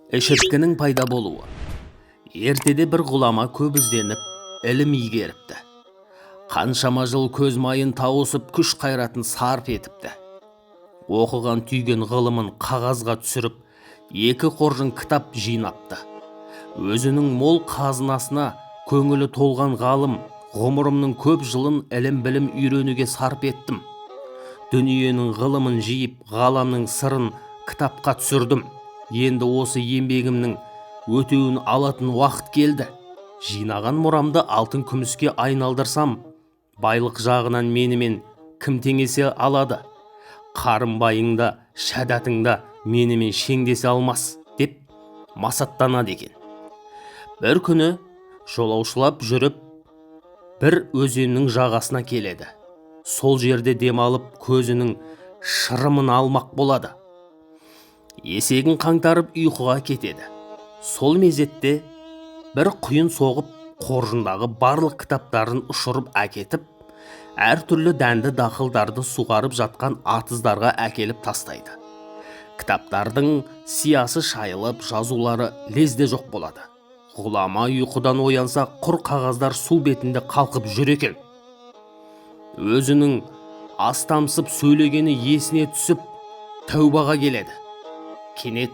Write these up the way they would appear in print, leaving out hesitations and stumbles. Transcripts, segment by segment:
Ішірткінің пайда болуы. Ертеде бір ғұлама көп ізденіп, ілім игеріпті. Қаншама жыл көз майын тауысып, күш қайратын сарп етіпті. Оқыған түйген ғылымын қағазға түсіріп, 2 қоржын кітап жинапты. Өзінің мол қазынасына көңілі толған ғалым, ғұмырымның көп жылын ілім-білім үйренуге сарп еттім. Дүниенің ғылымын жиып, ғаламның сырын кітапқа түсірдім. Енді осы еңбегімнің өтеуін алатын уақыт келді. Жинаған мұрамды алтын күміске айналдырсам, байлық жағынан менімен кім теңесе алады? Қарынбайыңда, шәдатыңда менімен шеңдесе алмас, деп масаттанады екен. Бір күні жолаушылап жүріп, бір өзеннің жағасына келеді. Сол жерде демалып, көзінің шырымын алмақ болады. Есегін қаңтарып ұйқыға кетеді. Сол мезетте бір құйын соғып, қоржындағы барлық кітаптарын ұшырып әкетіп, әртүрлі дәнді дақылдарды суғарып жатқан атыздарға әкеліп тастайды. Кітаптардың сиясы шайылып, жазулары лезде жоқ болады. Ғұлама ұйқыдан оянса, құр қағаздар су бетінде қалқып жүр екен. Өзінің астамсып сөйлегені есіне түсіп, тәубаға келеді. Кенет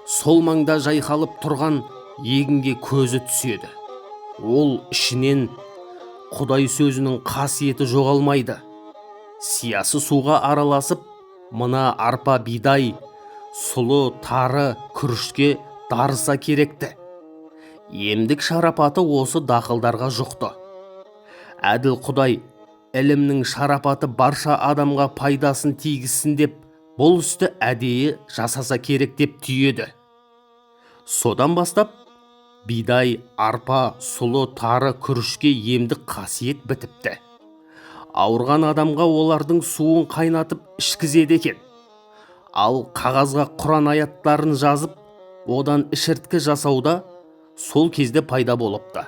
сол маңда жайқалып тұрған егінге көзі түседі. Ол ішінен Құдай сөзінің қасиеті жоғалмайды. Сиясы суға араласып, мына арпа бидай, сұлы тары күрішке дарыса керекті. Емдік шарапаты осы дақылдарға жұқты. Әділ Құдай ілімнің шарапаты барша адамға пайдасын тигізсін деп, бұл істі әдейі жасаса керек деп түйеді. Содан бастап, бидай, арпа, сұлы тары күрішке емдік қасиет бітіпті. Ауырған адамға олардың суын қайнатып ішкізеді екен. Ал қағазға Құран аяттарын жазып, одан ішірткі жасауда сол кезде пайда болыпты.